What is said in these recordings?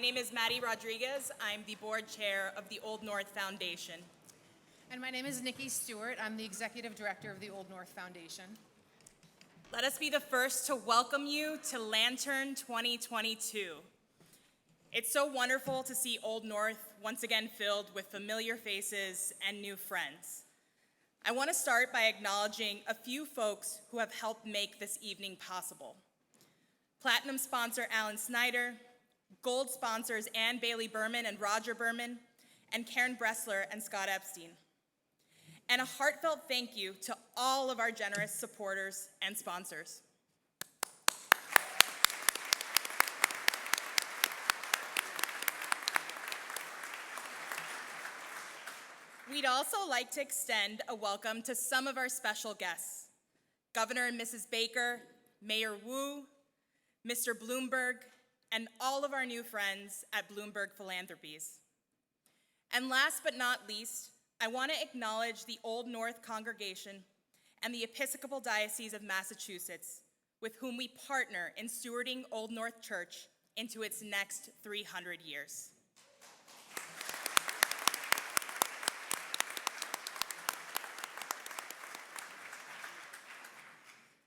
name is Maddie Rodriguez. I'm the board chair of the Old North Foundation. And my name is Nikki Stewart. I'm the executive director of the Old North Foundation. Let us be the first to welcome you to Lantern2022. It's so wonderful to see Old North once again filled with familiar faces and new friends. I want to start by acknowledging a few folks who have helped make this evening possible. Platinum sponsor Alan Snyder, Gold sponsors Ann Bailey Berman and Roger Berman, and Karen Bressler and Scott Epstein. And a heartfelt thank you to all of our generous supporters and sponsors. We'd also like to extend a welcome to some of our special guests, Governor and Mrs. Baker, Mayor Wu, Mr. Bloomberg, and all of our new friends at Bloomberg Philanthropies. And last but not least, I want to acknowledge the Old North congregation and the Episcopal Diocese of Massachusetts, with whom we partner in stewarding Old North Church into its next 300 years.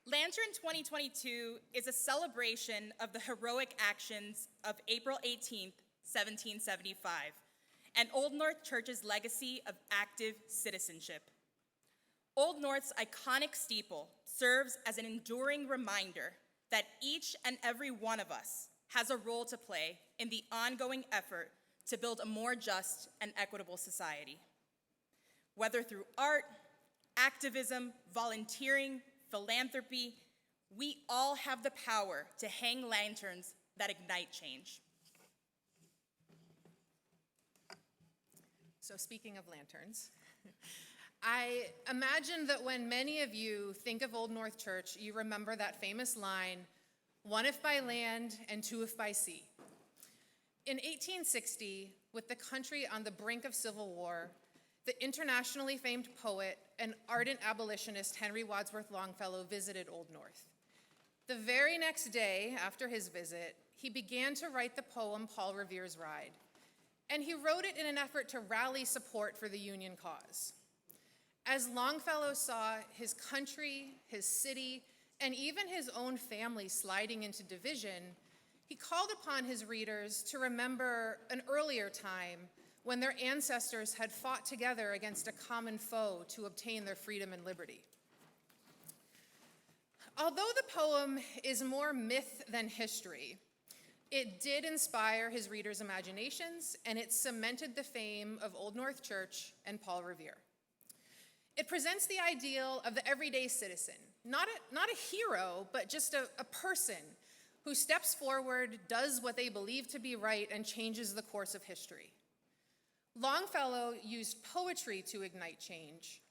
Lantern 2022 is a celebration of the heroic actions of April 18th, 1775, and Old North Church's legacy of active citizenship. Old North's iconic steeple serves as an enduring reminder that each and every one of us has a role to play in the ongoing effort to build a more just and equitable society. Whether through art, activism, volunteering, philanthropy, we all have the power to hang lanterns that ignite change. So speaking of lanterns, I imagine that when many of you think of Old North Church, you remember that famous line, "One if by land and two if by sea." In 1860, with the country on the brink of civil war, the internationally famed poet and ardent abolitionist Henry Wadsworth Longfellow visited Old North. The very next day after his visit, he began to write the poem Paul Revere's Ride, and he wrote it in an effort to rally support for the Union cause. As Longfellow saw his country, his city, and even his own family sliding into division, he called upon his readers to remember an earlier time when their ancestors had fought together against a common foe to obtain their freedom and liberty. Although the poem is more myth than history, it did inspire his readers' imaginations, and it cemented the fame of Old North Church and Paul Revere. It presents the ideal of the everyday citizen, not a hero, but just a person who steps forward, does what they believe to be right, and changes the course of history. Longfellow used poetry to ignite change,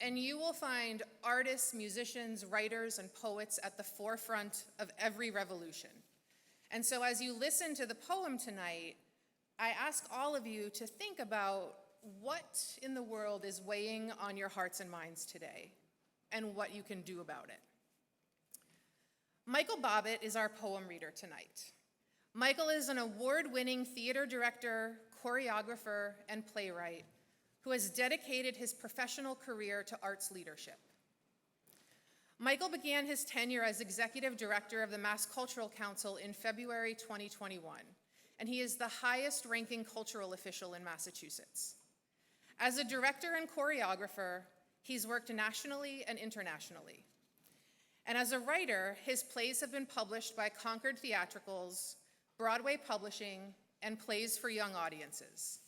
and you will find artists, musicians, writers, and poets at the forefront of every revolution. And so as you listen to the poem tonight, I ask all of you to think about what in the world is weighing on your hearts and minds today, and what you can do about it. Michael Bobbitt is our poem reader tonight. Michael is an award-winning theater director, choreographer, and playwright who has dedicated his professional career to arts leadership. Michael began his tenure as executive director of the Mass Cultural Council in February 2021, and he is the highest-ranking cultural official in Massachusetts. As a director and choreographer, he's worked nationally and internationally. And as a writer, his plays have been published by Concord Theatricals, Broadway Publishing, and Plays for Young Audiences.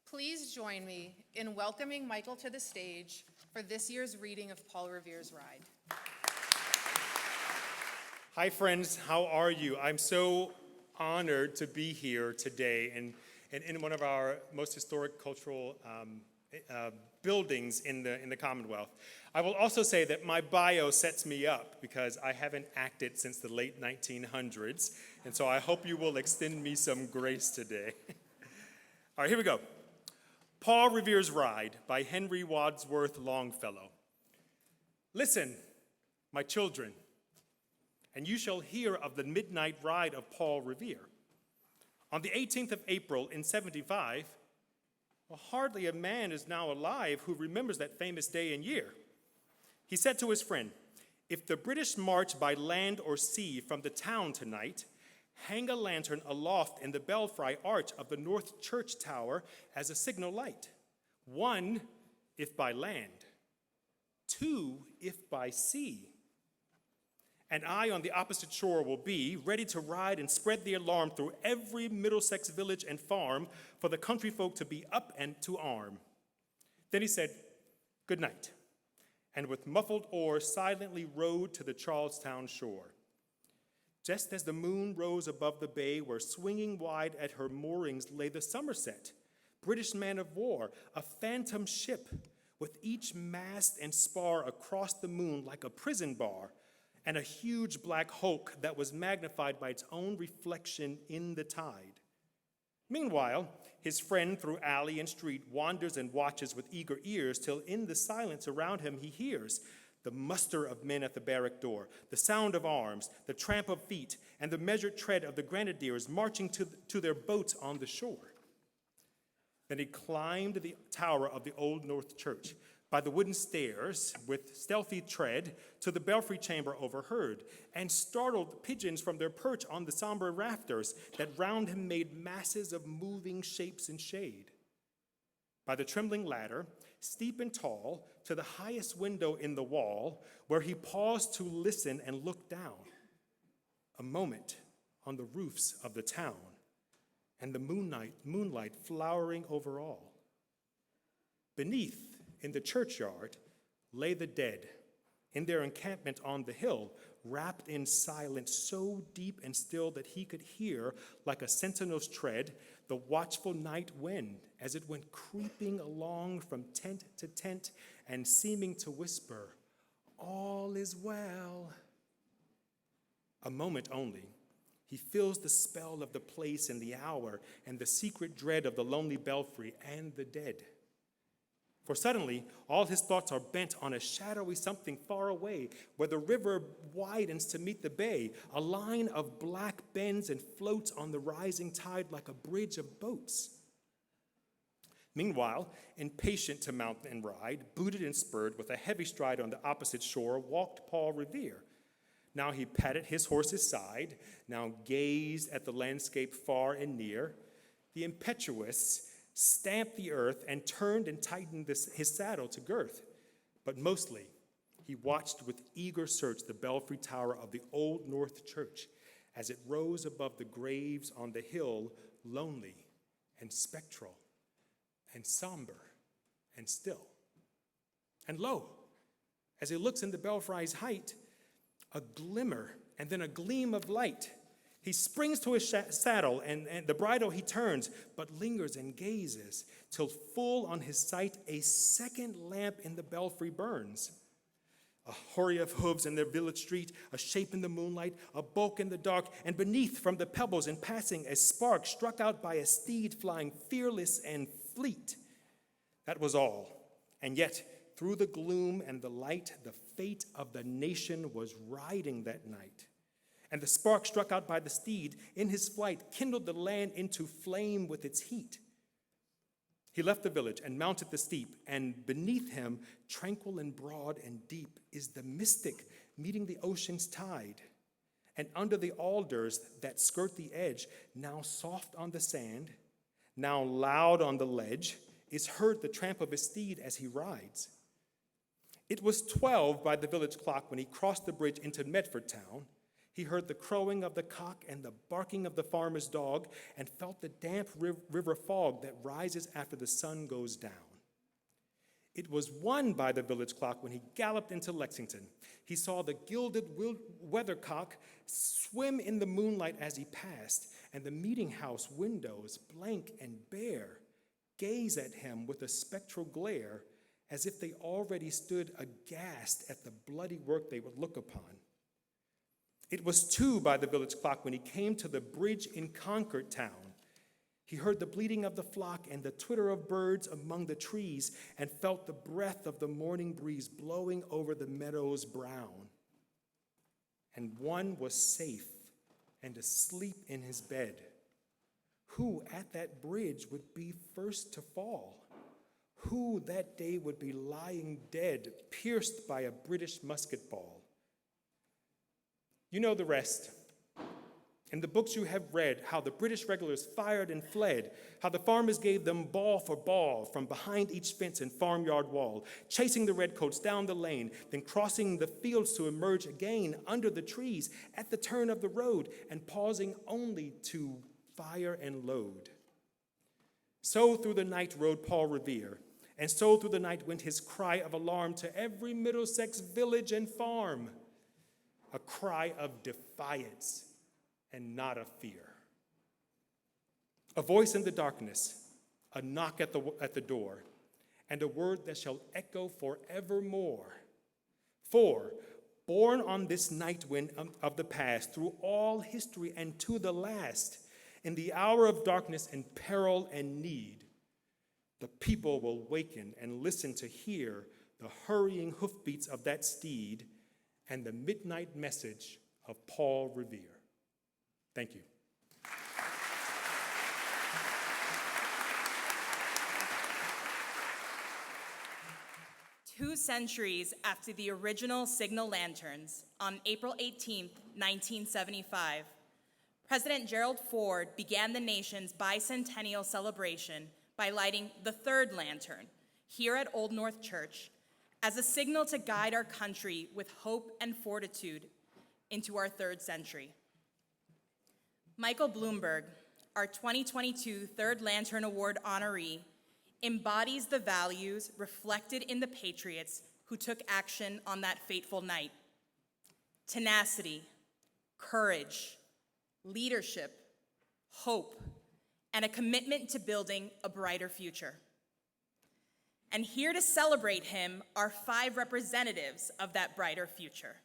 Please join me in welcoming Michael to the stage for this year's reading of Paul Revere's Ride. Hi friends, how are you? I'm so honored to be here today in one of our most historic cultural buildings in the Commonwealth. I will also say that my bio sets me up because I haven't acted since the late 1900s, and so I hope you will extend me some grace today. All right, here we go. Paul Revere's Ride by Henry Wadsworth Longfellow. Listen, my children, and you shall hear of the midnight ride of Paul Revere. On the 18th of April in 75, well, hardly a man is now alive who remembers that famous day and year. He said to his friend, "If the British march by land or sea from the town tonight, hang a lantern aloft in the belfry arch of the north church tower as a signal light. 1, if by land. 2, if by sea. And I on the opposite shore will be ready to ride and spread the alarm through every Middlesex village and farm for the country folk to be up and to arm." Then he said, "Good night," and with muffled oar silently rowed to the Charlestown shore. Just as the moon rose above the bay where swinging wide at her moorings lay the Somerset, British man of war, a phantom ship, with each mast and spar across the moon like a prison bar, and a huge black hulk that was magnified by its own reflection in the tide. Meanwhile, his friend through alley and street wanders and watches with eager ears till in the silence around him he hears the muster of men at the barrack door, the sound of arms, the tramp of feet, and the measured tread of the grenadiers marching to their boats on the shore. Then he climbed the tower of the Old North Church, by the wooden stairs with stealthy tread to the belfry chamber overheard, and startled pigeons from their perch on the somber rafters that round him made masses of moving shapes and shade. By the trembling ladder, steep and tall, to the highest window in the wall, where he paused to listen and look down. A moment on the roofs of the town, and the moonlight flowering over all. Beneath, in the churchyard, lay the dead, in their encampment on the hill, wrapped in silence so deep and still that he could hear, like a sentinel's tread, the watchful night wind as it went creeping along from tent to tent and seeming to whisper, "All is well." A moment only, he feels the spell of the place and the hour and the secret dread of the lonely belfry and the dead. For suddenly, all his thoughts are bent on a shadowy something far away, where the river widens to meet the bay. A line of black bends and floats on the rising tide like a bridge of boats. Meanwhile, impatient to mount and ride, booted and spurred, with a heavy stride on the opposite shore, walked Paul Revere. Now he patted his horse's side, now gazed at the landscape far and near. The impetuous stamped the earth and turned and tightened his saddle to girth. But mostly, he watched with eager search the belfry tower of the Old North Church as it rose above the graves on the hill, lonely and spectral and somber and still. And lo, as he looks in the belfry's height, a glimmer and then a gleam of light. He springs to his saddle, and the bridle he turns, but lingers and gazes, till full on his sight a second lamp in the belfry burns. A hurry of hooves in their village street, a shape in the moonlight, a bulk in the dark, and beneath from the pebbles in passing a spark struck out by a steed flying fearless and fleet. That was all, and yet through the gloom and the light, the fate of the nation was riding that night. And the spark struck out by the steed in his flight kindled the land into flame with its heat. He left the village and mounted the steep, and beneath him, tranquil and broad and deep, is the mystic meeting the ocean's tide. And under the alders that skirt the edge, now soft on the sand, now loud on the ledge, is heard the tramp of his steed as he rides. It was 12 by the village clock when he crossed the bridge into Medford town. He heard the crowing of the cock and the barking of the farmer's dog, and felt the damp river fog that rises after the sun goes down. It was 1 by the village clock when he galloped into Lexington. He saw the gilded weathercock swim in the moonlight as he passed, and the meeting house windows, blank and bare, gaze at him with a spectral glare, as if they already stood aghast at the bloody work they would look upon. It was 2 by the village clock when he came to the bridge in Concord town. He heard the bleating of the flock and the twitter of birds among the trees, and felt the breath of the morning breeze blowing over the meadows brown. And one was safe and asleep in his bed, Who at that bridge would be first to fall? Who that day would be lying dead, pierced by a British musket ball? You know the rest. In the books you have read, how the British regulars fired and fled, how the farmers gave them ball for ball from behind each fence and farmyard wall, chasing the redcoats down the lane, then crossing the fields to emerge again under the trees at the turn of the road, and pausing only to fire and load. So through the night rode Paul Revere, and so through the night went his cry of alarm to every Middlesex village and farm, a cry of defiance and not of fear. A voice in the darkness, a knock at the door, and a word that shall echo forevermore. For, born on this night wind of the past, through all history and to the last, in the hour of darkness and peril and need, the people will waken and listen to hear the hurrying hoofbeats of that steed and the midnight message of Paul Revere. Thank you. 2 centuries after the original signal lanterns, on April 18, 1975, President Gerald Ford began the nation's bicentennial celebration by lighting the third lantern here at Old North Church as a signal to guide our country with hope and fortitude into our third century. Michael Bloomberg, our 2022 Third Lantern Award honoree, embodies the values reflected in the patriots who took action on that fateful night: tenacity, courage, leadership, hope, and a commitment to building a brighter future. And here to celebrate him are 5 representatives of that brighter future.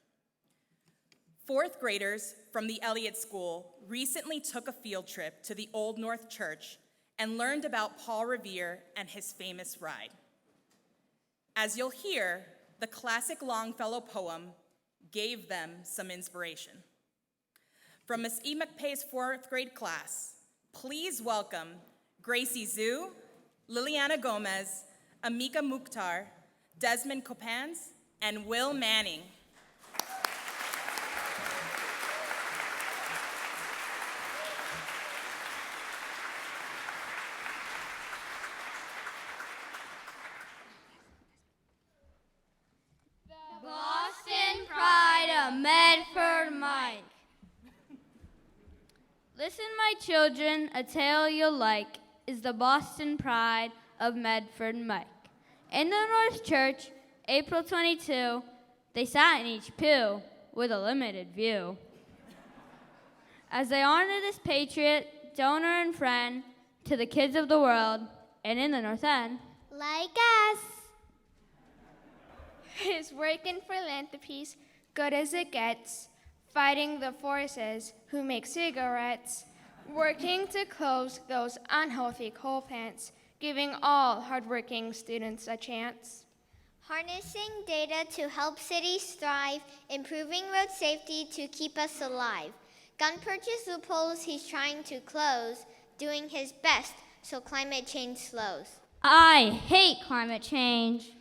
4th graders from the Elliott School recently took a field trip to the Old North Church and learned about Paul Revere and his famous ride. As you'll hear, the classic Longfellow poem gave them some inspiration. From Miss E. McPay's 4th grade class, please welcome Gracie Zhu, Liliana Gomez, Amika Mukhtar, Desmond Copans, and Will Manning. Boston Pride of Medford Mike. Listen, my children, a tale you'll like is the Boston Pride of Medford Mike. In the North Church, April 22, they sat in each pew with a limited view. As they honor this patriot, donor, and friend to the kids of the world, and in the North End, like us. His work in philanthropy's good as it gets, fighting the forces who make cigarettes, working to close those unhealthy coal plants, giving all hardworking students a chance. Harnessing data to help cities thrive, improving road safety to keep us alive. Gun purchase loopholes he's trying to close, doing his best so climate change slows. I hate climate change.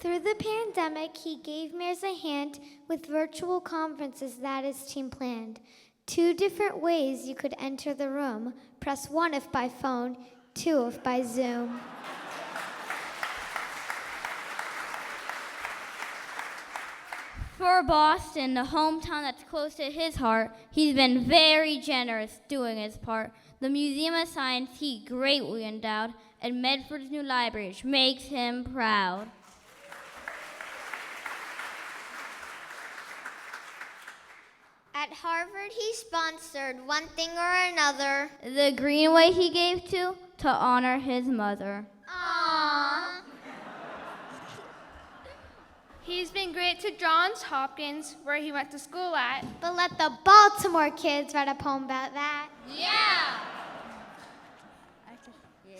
Through the pandemic, he gave mayors a hand with virtual conferences that his team planned. 2 different ways you could enter the room. Press 1 if by phone, 2 if by Zoom. For Boston, the hometown that's close to his heart, he's been very generous doing his part. The Museum of Science he greatly endowed, and Medford's new library, which makes him proud. At Harvard, he sponsored one thing or another. The greenway he gave to honor his mother. Aww. He's been great to Johns Hopkins, where he went to school at. But let the Baltimore kids write a poem about that.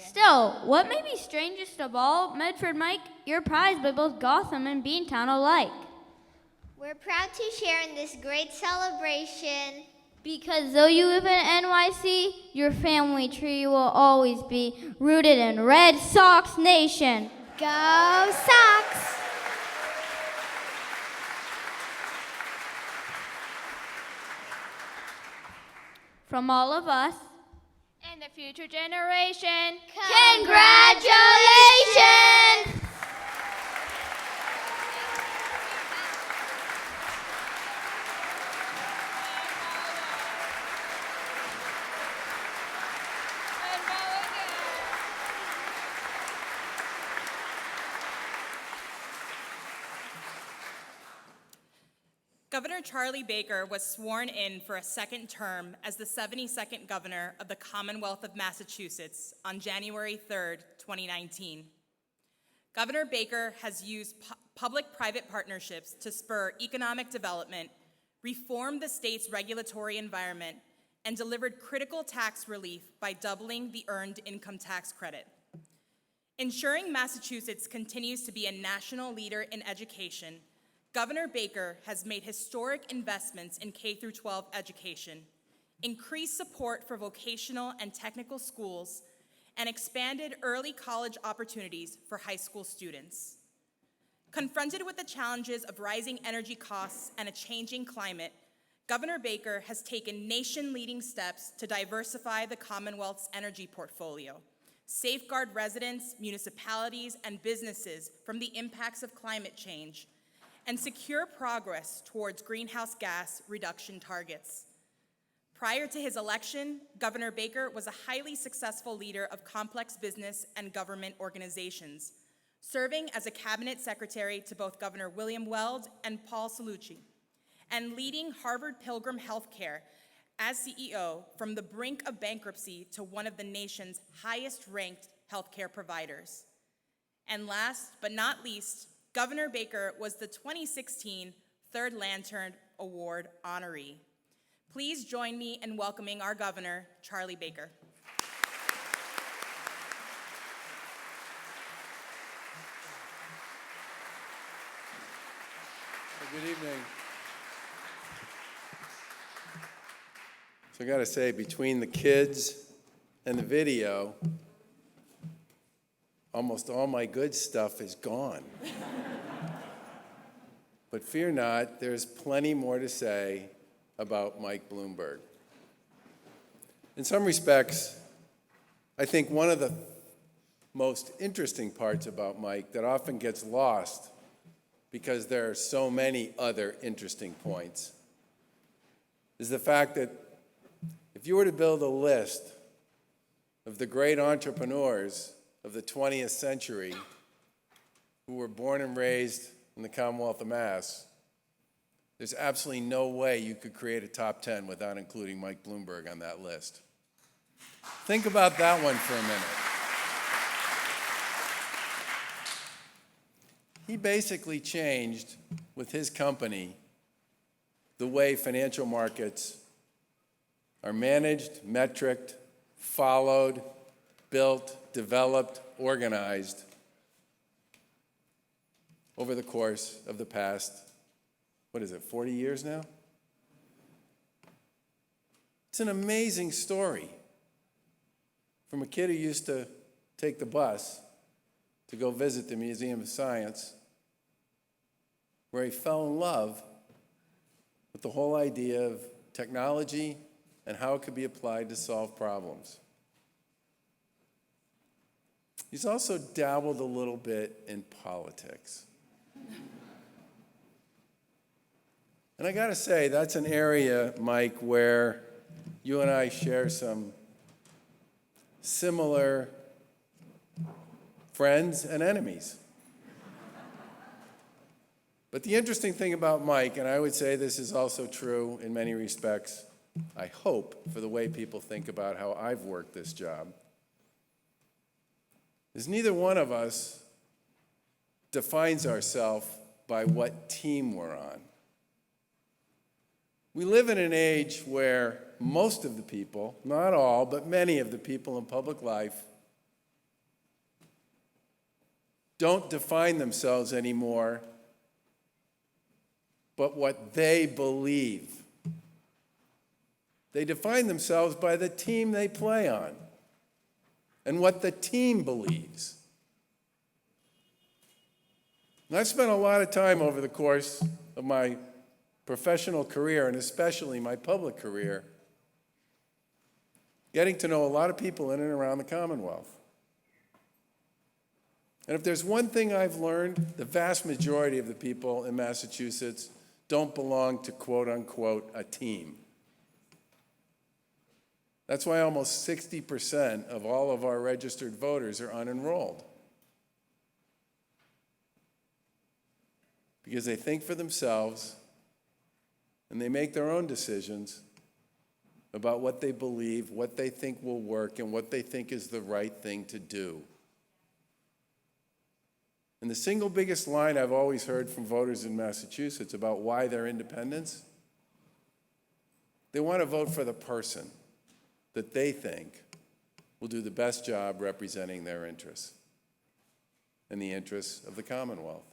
Still, what may be strangest of all, Medford Mike, you're prized by both Gotham and Beantown alike. We're proud to share in this great celebration. Because though you live in NYC, your family tree will always be rooted in Red Sox Nation. Go Sox! From all of us, And the future generation. congratulations! Governor Charlie Baker was sworn in for a second term as the 72nd governor of the Commonwealth of Massachusetts on January 3rd, 2019. Governor Baker has used public-private partnerships to spur economic development, reform the state's regulatory environment, and delivered critical tax relief by doubling the earned income tax credit. Ensuring Massachusetts continues to be a national leader in education, Governor Baker has made historic investments in K-12 education, increased support for vocational and technical schools, and expanded early college opportunities for high school students. Confronted with the challenges of rising energy costs and a changing climate, Governor Baker has taken nation-leading steps to diversify the Commonwealth's energy portfolio, safeguard residents, municipalities, and businesses from the impacts of climate change, and secure progress towards greenhouse gas reduction targets. Prior to his election, Governor Baker was a highly successful leader of complex business and government organizations, serving as a cabinet secretary to both Governor William Weld and Paul Cellucci, and leading Harvard Pilgrim Healthcare as CEO from the brink of bankruptcy to one of the nation's highest-ranked healthcare providers. And last but not least, Governor Baker was the 2016 Third Lantern Award honoree. Please join me in welcoming our governor, Charlie Baker. Good evening. So I gotta say, between the kids and the video, almost all my good stuff is gone. But fear not, there's plenty more to say about Mike Bloomberg. In some respects, I think one of the most interesting parts about Mike that often gets lost because there are so many other interesting points is the fact that if you were to build a list of the great entrepreneurs of the 20th century who were born and raised in the Commonwealth of Mass, there's absolutely no way you could create a top 10 without including Mike Bloomberg on that list. Think about that one for a minute. He basically changed, with his company, the way financial markets are managed, metriced, followed, built, developed, organized over the course of the past, 40 years now? It's an amazing story. From a kid who used to take the bus to go visit the Museum of Science, where he fell in love with the whole idea of technology and how it could be applied to solve problems. He's also dabbled a little bit in politics. And I gotta say, that's an area, Mike, where you and I share some similar friends and enemies. But the interesting thing about Mike, and I would say this is also true in many respects, I hope, for the way people think about how I've worked this job, is neither one of us defines ourselves by what team we're on. We live in an age where most of the people, not all, but many of the people in public life don't define themselves anymore but what they believe. They define themselves by the team they play on and what the team believes. And I've spent a lot of time over the course of my professional career, and especially my public career, getting to know a lot of people in and around the Commonwealth. And if there's one thing I've learned, the vast majority of the people in Massachusetts don't belong to quote unquote a team. That's why almost 60% of all of our registered voters are unenrolled. Because they think for themselves and they make their own decisions about what they believe, what they think will work, and what they think is the right thing to do. And the single biggest line I've always heard from voters in Massachusetts about why they're independents, they want to vote for the person that they think will do the best job representing their interests and the interests of the Commonwealth.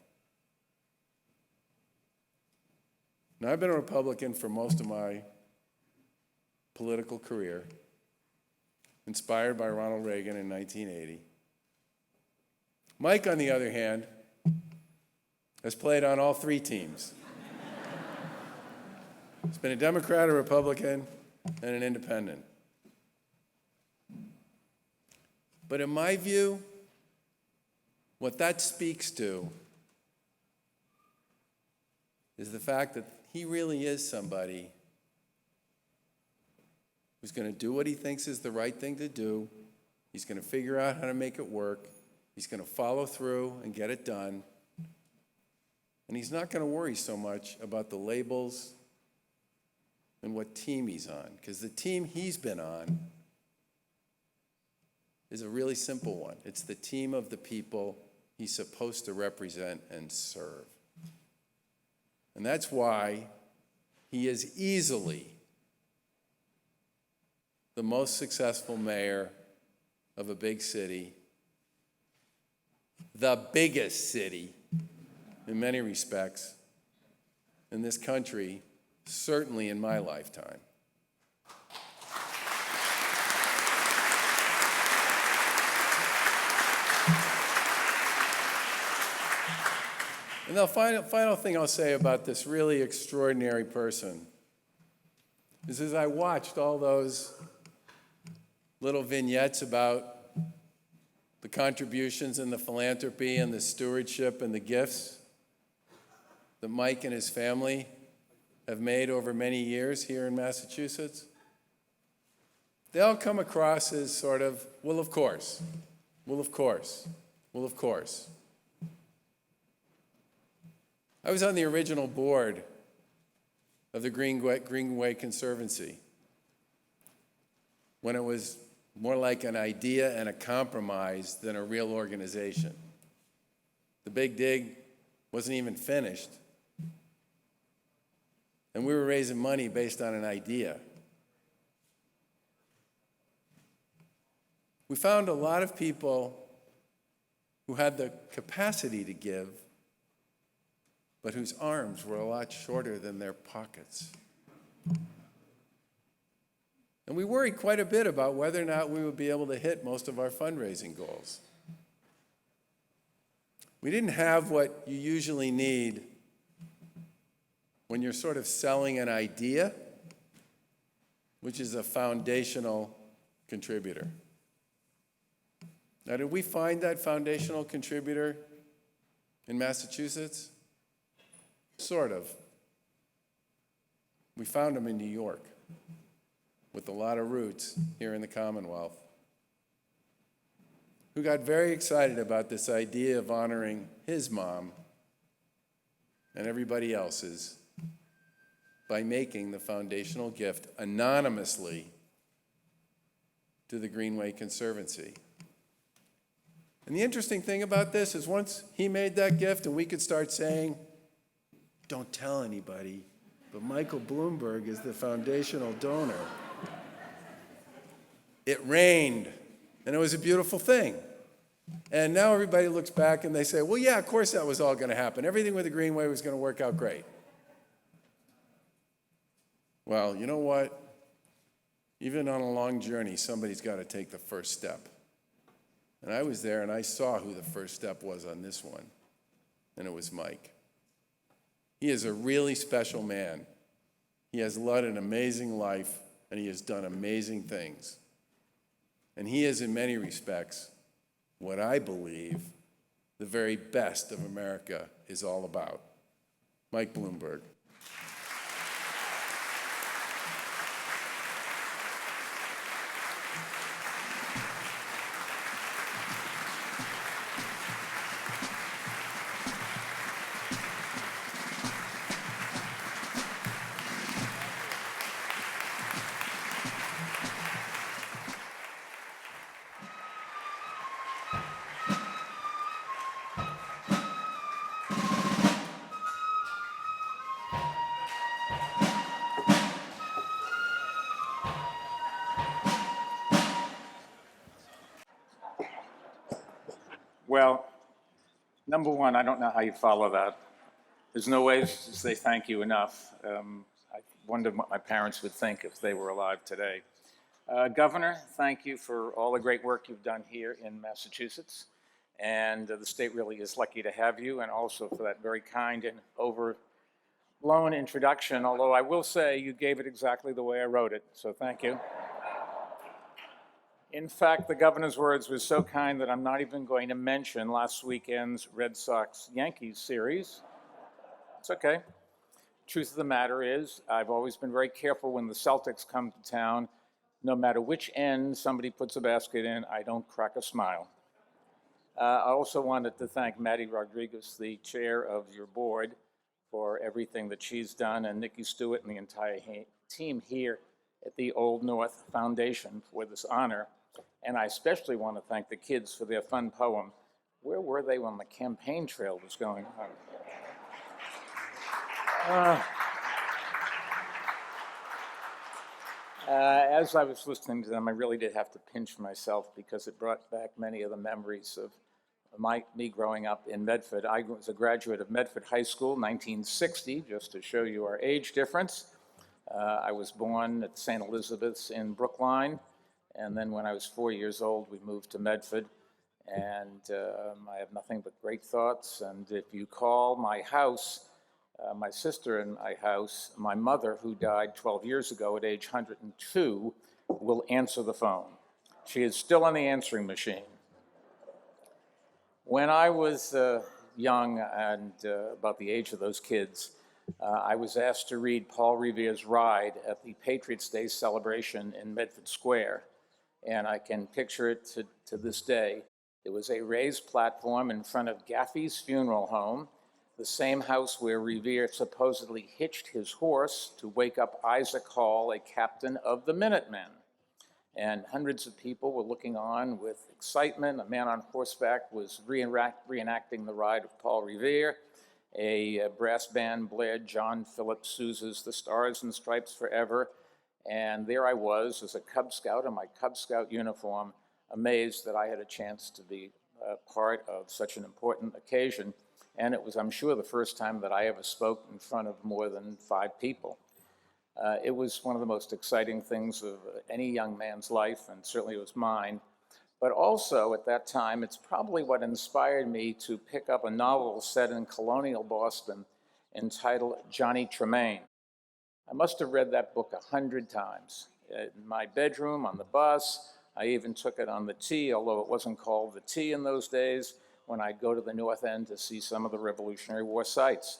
Now, I've been a Republican for most of my political career, inspired by Ronald Reagan in 1980. Mike, on the other hand, has played on all three teams. He's been a Democrat, a Republican, and an independent. But in my view, what that speaks to is the fact that he really is somebody who's going to do what he thinks is the right thing to do. He's going to figure out how to make it work. He's going to follow through and get it done. And he's not going to worry so much about the labels and what team he's on, because the team he's been on is a really simple one. It's the team of the people he's supposed to represent and serve. And that's why he is easily the most successful mayor of a big city, the biggest city in many respects in this country, certainly in my lifetime. And the final thing I'll say about this really extraordinary person is, as I watched all those little vignettes about the contributions and the philanthropy and the stewardship and the gifts that Mike and his family have made over many years here in Massachusetts, they all come across as sort of, well, of course, well, of course, well, of course. I was on the original board of the Greenway Conservancy when it was more like an idea and a compromise than a real organization. The Big Dig wasn't even finished, and we were raising money based on an idea. We found a lot of people who had the capacity to give, but whose arms were a lot shorter than their pockets. And we worried quite a bit about whether or not we would be able to hit most of our fundraising goals. We didn't have what you usually need when you're sort of selling an idea, which is a foundational contributor. Now, did we find that foundational contributor in Massachusetts? Sort of. We found him in New York with a lot of roots here in the Commonwealth, who got very excited about this idea of honoring his mom and everybody else's by making the foundational gift anonymously to the Greenway Conservancy. And the interesting thing about this is once he made that gift and we could start saying, don't tell anybody, but Michael Bloomberg is the foundational donor. It rained, and it was a beautiful thing. And now everybody looks back and they say, well, yeah, of course that was all going to happen. Everything with the Greenway was going to work out great. Well, you know what? Even on a long journey, somebody's got to take the first step. And I was there and I saw who the first step was on this one, and it was Mike. He is a really special man. He has led an amazing life, and he has done amazing things. And he is, in many respects, what I believe the very best of America is all about. Mike Bloomberg. Well, number one, I don't know how you follow that. There's no way to say thank you enough. I wondered what my parents would think if they were alive today. Governor, thank you for all the great work you've done here in Massachusetts. And the state really is lucky to have you, and also for that very kind and overblown introduction, although I will say you gave it exactly the way I wrote it, so thank you. In fact, the governor's words were so kind that I'm not even going to mention last weekend's Red Sox-Yankees series. It's okay. Truth of the matter is, I've always been very careful when the Celtics come to town. No matter which end somebody puts a basket in, I don't crack a smile. I also wanted to thank Maddie Rodriguez, the chair of your board, for everything that she's done, and Nikki Stewart and the entire team here at the Old North Foundation for this honor. And I especially want to thank the kids for their fun poem. Where were they when the campaign trail was going on? As I was listening to them, I really did have to pinch myself because it brought back many of the memories of me growing up in Medford. I was a graduate of Medford High School, 1960, just to show you our age difference. I was born at St. Elizabeth's in Brookline, and then when I was 4 years old, we moved to Medford, and I have nothing but great thoughts. And if you call my house, my sister and my house, my mother, who died 12 years ago at age 102, will answer the phone. She is still on the answering machine. When I was young and about the age of those kids, I was asked to read Paul Revere's Ride at the Patriots' Day celebration in Medford Square, and I can picture it to this day. It was a raised platform in front of Gaffey's funeral home, the same house where Revere supposedly hitched his horse to wake up Isaac Hall, a captain of the Minutemen. And hundreds of people were looking on with excitement. A man on horseback was reenacting the ride of Paul Revere. A brass band blared John Philip Sousa's The Stars and Stripes Forever. And there I was as a Cub Scout in my Cub Scout uniform, amazed that I had a chance to be part of such an important occasion. And it was, I'm sure, the first time that I ever spoke in front of more than 5 people. It was one of the most exciting things of any young man's life, and certainly it was mine. But also, at that time, it's probably what inspired me to pick up a novel set in colonial Boston entitled Johnny Tremaine. I must have read that book 100 times. In my bedroom, on the bus, I even took it on the T, although it wasn't called the T in those days, when I'd go to the North End to see some of the Revolutionary War sites.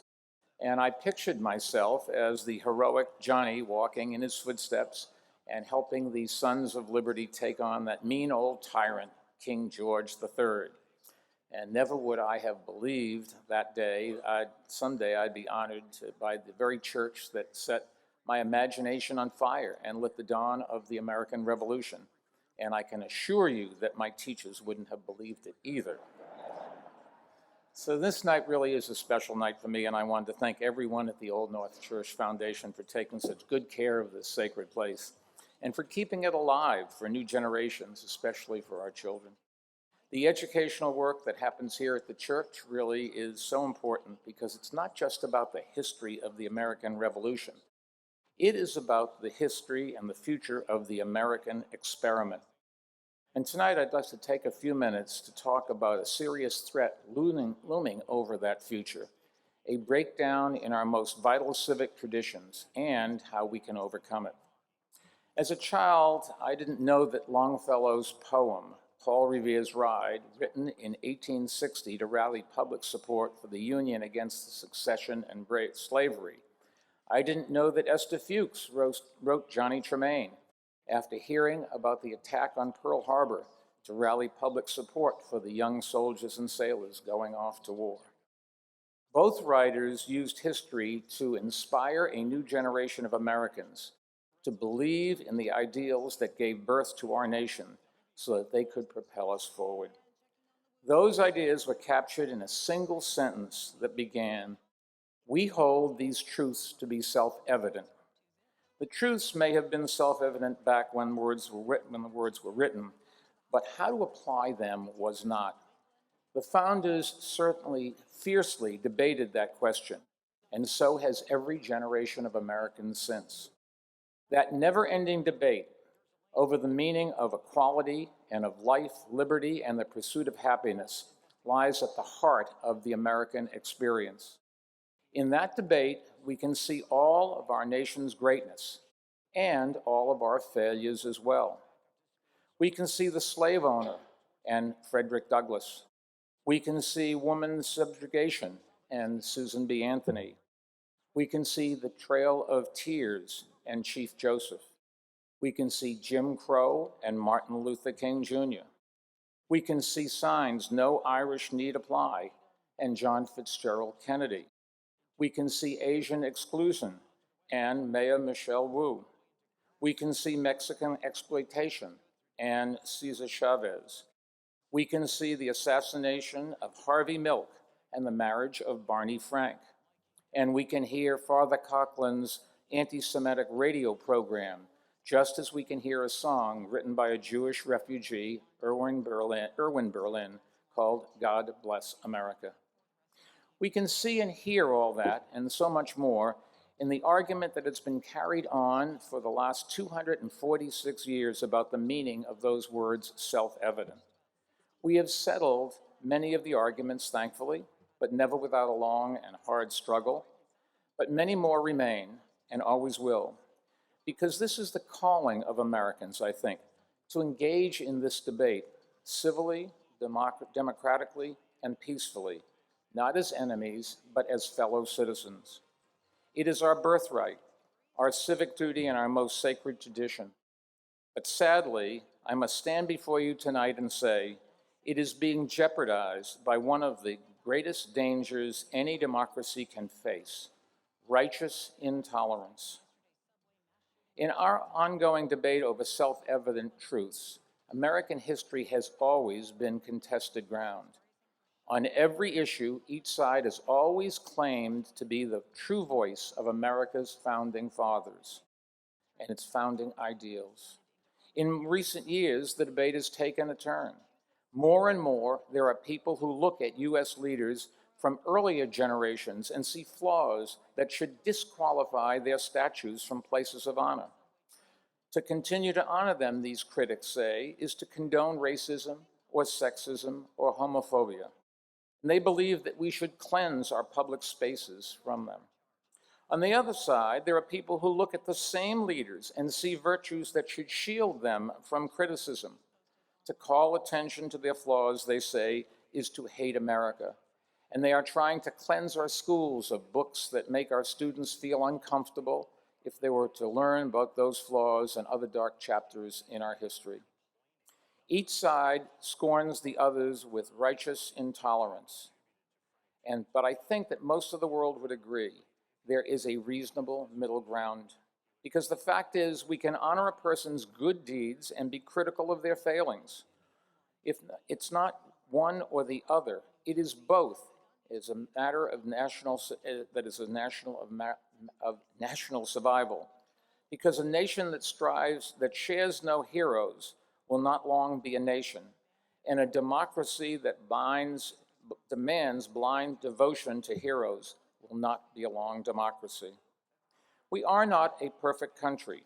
And I pictured myself as the heroic Johnny walking in his footsteps and helping the Sons of Liberty take on that mean old tyrant, King George III. And never would I have believed that day, someday I'd be honored by the very church that set my imagination on fire and lit the dawn of the American Revolution. And I can assure you that my teachers wouldn't have believed it either. So this night really is a special night for me, and I wanted to thank everyone at the Old North Church Foundation for taking such good care of this sacred place and for keeping it alive for new generations, especially for our children. The educational work that happens here at the church really is so important because it's not just about the history of the American Revolution. It is about the history and the future of the American experiment. And tonight I'd like to take a few minutes to talk about a serious threat looming over that future, a breakdown in our most vital civic traditions, and how we can overcome it. As a child, I didn't know that Longfellow's poem, Paul Revere's Ride, written in 1860 to rally public support for the Union against the secession and slavery. I didn't know that Esther Fuchs wrote Johnny Tremaine after hearing about the attack on Pearl Harbor to rally public support for the young soldiers and sailors going off to war. Both writers used history to inspire a new generation of Americans to believe in the ideals that gave birth to our nation so that they could propel us forward. Those ideas were captured in a single sentence that began, "We hold these truths to be self-evident." The truths may have been self-evident back when the words were written, but how to apply them was not. The founders certainly fiercely debated that question, and so has every generation of Americans since. That never-ending debate over the meaning of equality and of life, liberty, and the pursuit of happiness lies at the heart of the American experience. In that debate, we can see all of our nation's greatness and all of our failures as well. We can see the slave owner and Frederick Douglass. We can see woman's subjugation and Susan B. Anthony. We can see the Trail of Tears and Chief Joseph. We can see Jim Crow and Martin Luther King Jr. We can see signs "No Irish Need Apply" and John Fitzgerald Kennedy. We can see Asian exclusion and Mayor Michelle Wu. We can see Mexican exploitation and Cesar Chavez. We can see the assassination of Harvey Milk and the marriage of Barney Frank. And we can hear Father Coughlin's anti-Semitic radio program, just as we can hear a song written by a Jewish refugee, Erwin Berlin, called "God Bless America." We can see and hear all that and so much more in the argument that has been carried on for the last 246 years about the meaning of those words self-evident. We have settled many of the arguments, thankfully, but never without a long and hard struggle. But many more remain and always will, because this is the calling of Americans, I think, to engage in this debate civilly, democratically, and peacefully, not as enemies, but as fellow citizens. It is our birthright, our civic duty, and our most sacred tradition. But sadly, I must stand before you tonight and say, it is being jeopardized by one of the greatest dangers any democracy can face: righteous intolerance. In our ongoing debate over self-evident truths, American history has always been contested ground. On every issue, each side has always claimed to be the true voice of America's founding fathers and its founding ideals. In recent years, the debate has taken a turn. More and more, there are people who look at U.S. leaders from earlier generations and see flaws that should disqualify their statues from places of honor. To continue to honor them, these critics say, is to condone racism or sexism or homophobia. And they believe that we should cleanse our public spaces from them. On the other side, there are people who look at the same leaders and see virtues that should shield them from criticism. To call attention to their flaws, they say, is to hate America. And they are trying to cleanse our schools of books that make our students feel uncomfortable if they were to learn about those flaws and other dark chapters in our history. Each side scorns the others with righteous intolerance. But I think that most of the world would agree there is a reasonable middle ground. Because the fact is, we can honor a person's good deeds and be critical of their failings. If it's not one or the other, it is both. It's a matter of national survival. Because a nation that shares no heroes will not long be a nation, and a democracy that demands blind devotion to heroes will not be a long democracy. We are not a perfect country,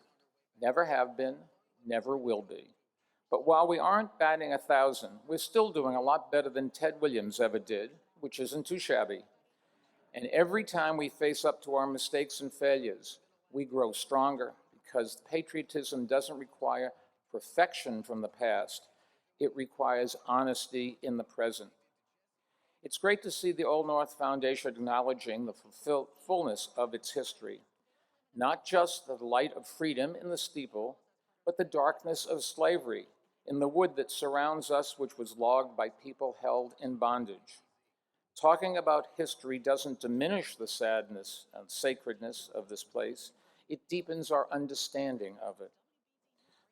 never have been, never will be. But while we aren't batting 1,000, we're still doing a lot better than Ted Williams ever did, which isn't too shabby. And every time we face up to our mistakes and failures, we grow stronger because patriotism doesn't require perfection from the past. It requires honesty in the present. It's great to see the Old North Foundation acknowledging the fullness of its history, not just the light of freedom in the steeple, but the darkness of slavery in the wood that surrounds us, which was logged by people held in bondage. Talking about history doesn't diminish the sadness and sacredness of this place. It deepens our understanding of it.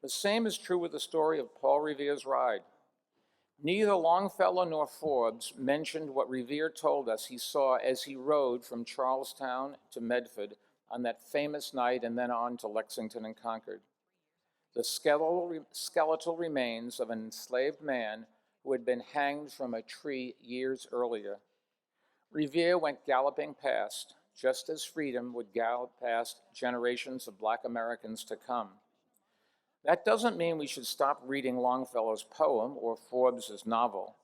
The same is true with the story of Paul Revere's ride. Neither Longfellow nor Forbes mentioned what Revere told us he saw as he rode from Charlestown to Medford on that famous night and then on to Lexington and Concord. The skeletal remains of an enslaved man who had been hanged from a tree years earlier. Revere went galloping past, just as freedom would gallop past generations of Black Americans to come. That doesn't mean we should stop reading Longfellow's poem or Forbes's novel.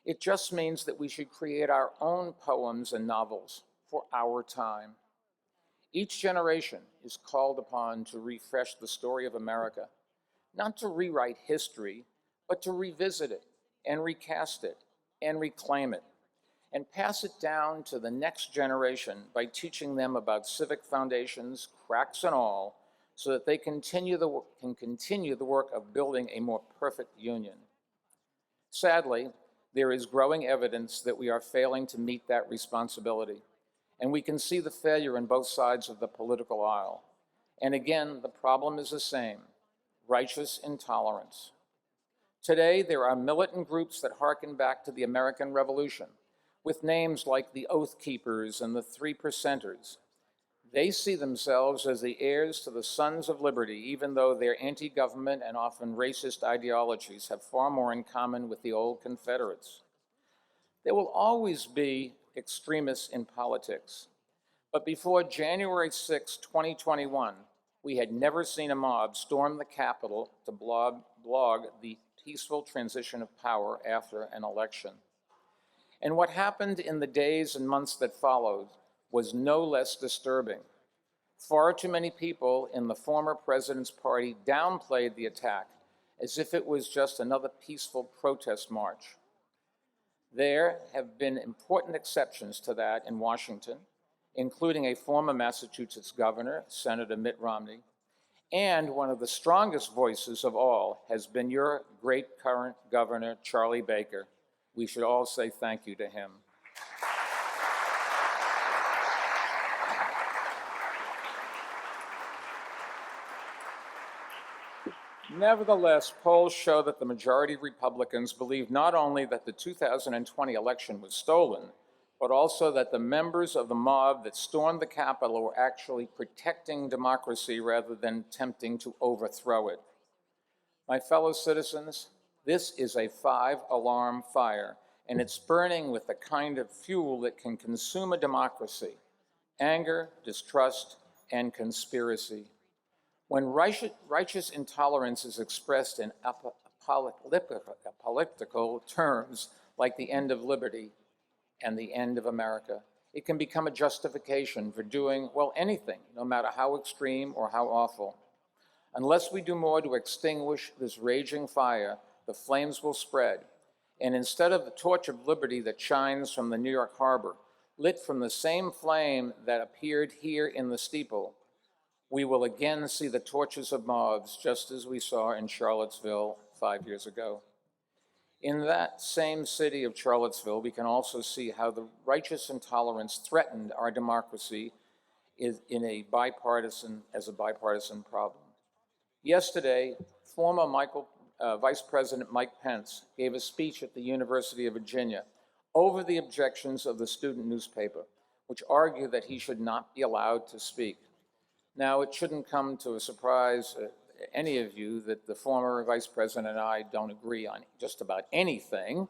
It just means that we should create our own poems and novels for our time. Each generation is called upon to refresh the story of America, not to rewrite history, but to revisit it and recast it and reclaim it and pass it down to the next generation by teaching them about civic foundations, cracks and all, so that they can continue the work of building a more perfect union. Sadly, there is growing evidence that we are failing to meet that responsibility, and we can see the failure on both sides of the political aisle. And again, the problem is the same: righteous intolerance. Today, there are militant groups that harken back to the American Revolution, with names like the Oath Keepers and the Three Percenters. They see themselves as the heirs to the Sons of Liberty, even though their anti-government and often racist ideologies have far more in common with the old Confederates. There will always be extremists in politics, but before January 6, 2021, we had never seen a mob storm the Capitol to blog the peaceful transition of power after an election. And what happened in the days and months that followed was no less disturbing. Far too many people in the former president's party downplayed the attack as if it was just another peaceful protest march. There have been important exceptions to that in Washington, including a former Massachusetts governor, Senator Mitt Romney, and one of the strongest voices of all has been your great current governor, Charlie Baker. We should all say thank you to him. Nevertheless, polls show that the majority of Republicans believe not only that the 2020 election was stolen, but also that the members of the mob that stormed the Capitol were actually protecting democracy rather than attempting to overthrow it. My fellow citizens, this is a 5-alarm fire, and it's burning with the kind of fuel that can consume a democracy: anger, distrust, and conspiracy. When righteous intolerance is expressed in apocalyptical terms like the end of liberty and the end of America, it can become a justification for doing, well, anything, no matter how extreme or how awful. Unless we do more to extinguish this raging fire, the flames will spread. And instead of the torch of liberty that shines from the New York harbor, lit from the same flame that appeared here in the steeple, we will again see the torches of mobs, just as we saw in Charlottesville 5 years ago. In that same city of Charlottesville, we can also see how the righteous intolerance threatened our democracy as a bipartisan problem. Yesterday, former Vice President Mike Pence gave a speech at the University of Virginia over the objections of the student newspaper, which argued that he should not be allowed to speak. Now, it shouldn't come to a surprise any of you that the former vice president and I don't agree on just about anything,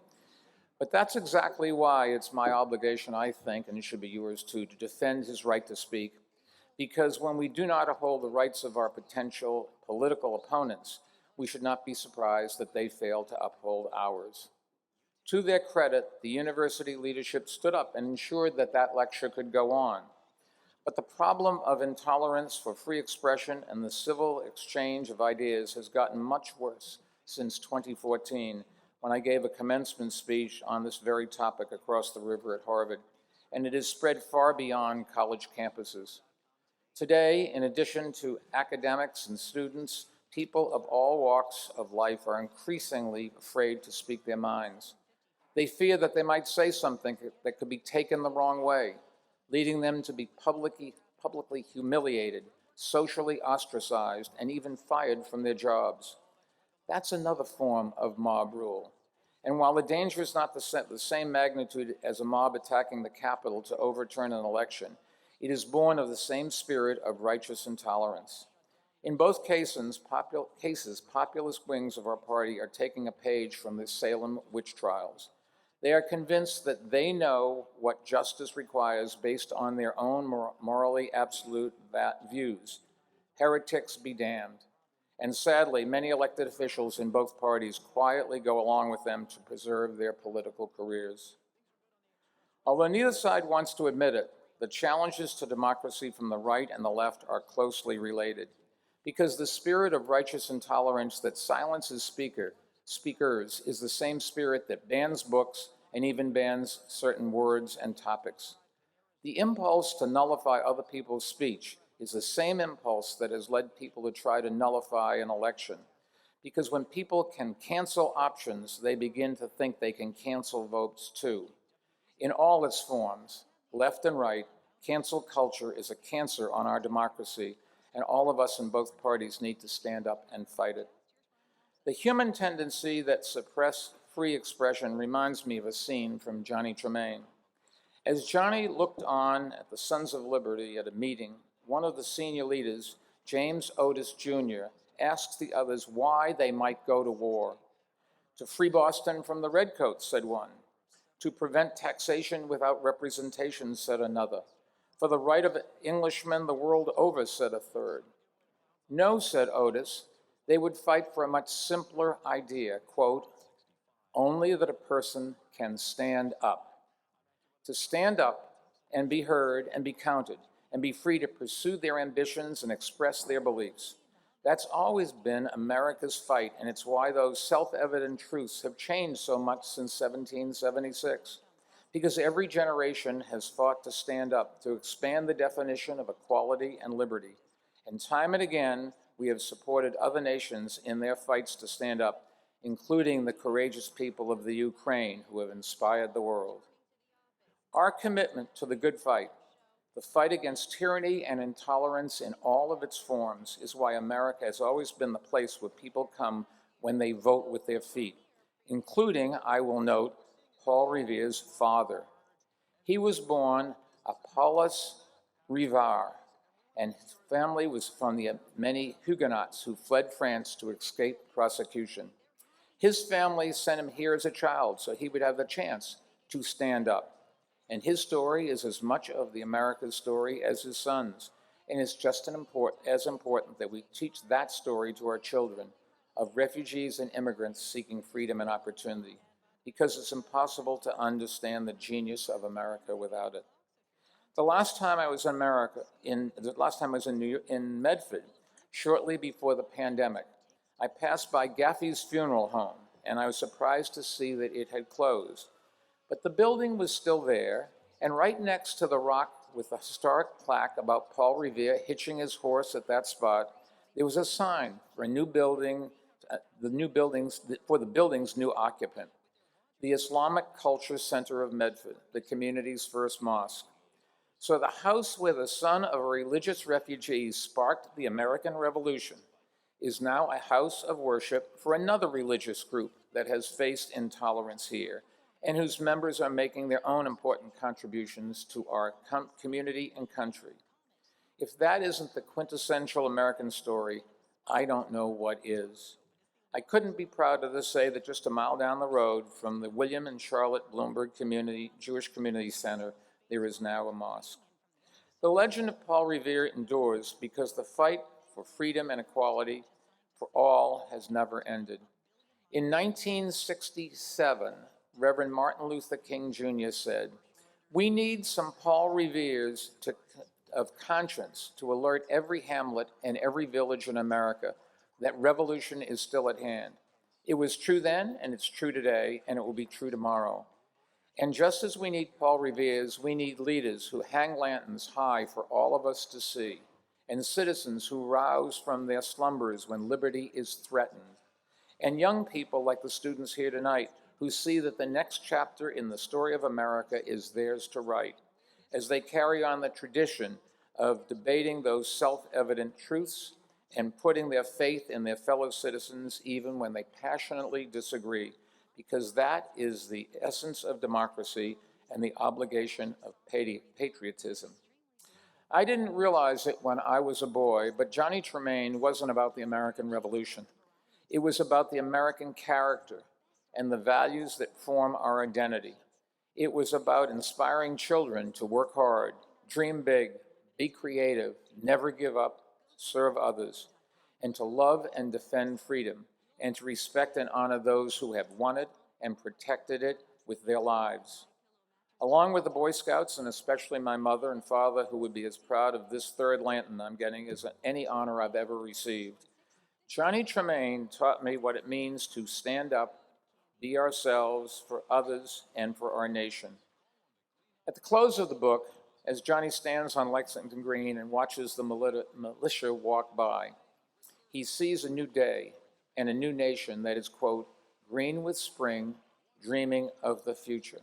but that's exactly why it's my obligation, I think, and it should be yours too, to defend his right to speak, because when we do not uphold the rights of our potential political opponents, we should not be surprised that they fail to uphold ours. To their credit, the university leadership stood up and ensured that that lecture could go on. But the problem of intolerance for free expression and the civil exchange of ideas has gotten much worse since 2014, when I gave a commencement speech on this very topic across the river at Harvard, and it has spread far beyond college campuses. Today, in addition to academics and students, people of all walks of life are increasingly afraid to speak their minds. They fear that they might say something that could be taken the wrong way, leading them to be publicly humiliated, socially ostracized, and even fired from their jobs. That's another form of mob rule. And while the danger is not the same magnitude as a mob attacking the Capitol to overturn an election, it is born of the same spirit of righteous intolerance. In both cases, populist wings of our party are taking a page from the Salem witch trials. They are convinced that they know what justice requires based on their own morally absolute views. Heretics be damned. And sadly, many elected officials in both parties quietly go along with them to preserve their political careers. Although neither side wants to admit it, the challenges to democracy from the right and the left are closely related, because the spirit of righteous intolerance that silences speakers is the same spirit that bans books and even bans certain words and topics. The impulse to nullify other people's speech is the same impulse that has led people to try to nullify an election. Because when people can cancel options, they begin to think they can cancel votes too. In all its forms, left and right, cancel culture is a cancer on our democracy, and all of us in both parties need to stand up and fight it. The human tendency that suppress free expression reminds me of a scene from Johnny Tremain. As Johnny looked on at the Sons of Liberty at a meeting, one of the senior leaders, James Otis Jr., asked the others why they might go to war. To free Boston from the redcoats, said one. To prevent taxation without representation, said another. For the right of Englishmen the world over, said a third. No, said Otis, they would fight for a much simpler idea, quote, only that a person can stand up. To stand up and be heard and be counted and be free to pursue their ambitions and express their beliefs. That's always been America's fight, and it's why those self-evident truths have changed so much since 1776. Because every generation has fought to stand up, to expand the definition of equality and liberty. And time and again, we have supported other nations in their fights to stand up, including the courageous people of the Ukraine who have inspired the world. Our commitment to the good fight, the fight against tyranny and intolerance in all of its forms, is why America has always been the place where people come when they vote with their feet, including, I will note, Paul Revere's father. He was born Apollos Revere, and his family was from the many Huguenots who fled France to escape prosecution. His family sent him here as a child so he would have the chance to stand up. And his story is as much of the America's story as his son's, and it's just as important that we teach that story to our children of refugees and immigrants seeking freedom and opportunity, because it's impossible to understand the genius of America without it. The last time I was in Medford, shortly before the pandemic, I passed by Gaffey's funeral home, and I was surprised to see that it had closed. But the building was still there, and right next to the rock with a historic plaque about Paul Revere hitching his horse at that spot, there was a sign for a new building, for the building's new occupant, the Islamic Culture Center of Medford, the community's first mosque. So the house where the son of a religious refugee sparked the American Revolution is now a house of worship for another religious group that has faced intolerance here, and whose members are making their own important contributions to our community and country. If that isn't the quintessential American story, I don't know what is. I couldn't be prouder to say that just a mile down the road from the William and Charlotte Bloomberg Jewish Community Center, there is now a mosque. The legend of Paul Revere endures because the fight for freedom and equality for all has never ended. In 1967, Reverend Martin Luther King Jr. said, "We need some Paul Reveres of conscience to alert every hamlet and every village in America that revolution is still at hand." It was true then, and it's true today, and it will be true tomorrow. And just as we need Paul Revere's, we need leaders who hang lanterns high for all of us to see, and citizens who rouse from their slumbers when liberty is threatened, and young people like the students here tonight who see that the next chapter in the story of America is theirs to write, as they carry on the tradition of debating those self-evident truths and putting their faith in their fellow citizens even when they passionately disagree, because that is the essence of democracy and the obligation of patriotism. I didn't realize it when I was a boy, but Johnny Tremain wasn't about the American Revolution. It was about the American character and the values that form our identity. It was about inspiring children to work hard, dream big, be creative, never give up, serve others, and to love and defend freedom, and to respect and honor those who have won it and protected it with their lives. Along with the Boy Scouts, and especially my mother and father, who would be as proud of this third lantern I'm getting as any honor I've ever received, Johnny Tremain taught me what it means to stand up, be ourselves for others and for our nation. At the close of the book, as Johnny stands on Lexington Green and watches the militia walk by, he sees a new day and a new nation that is, quote, green with spring, dreaming of the future.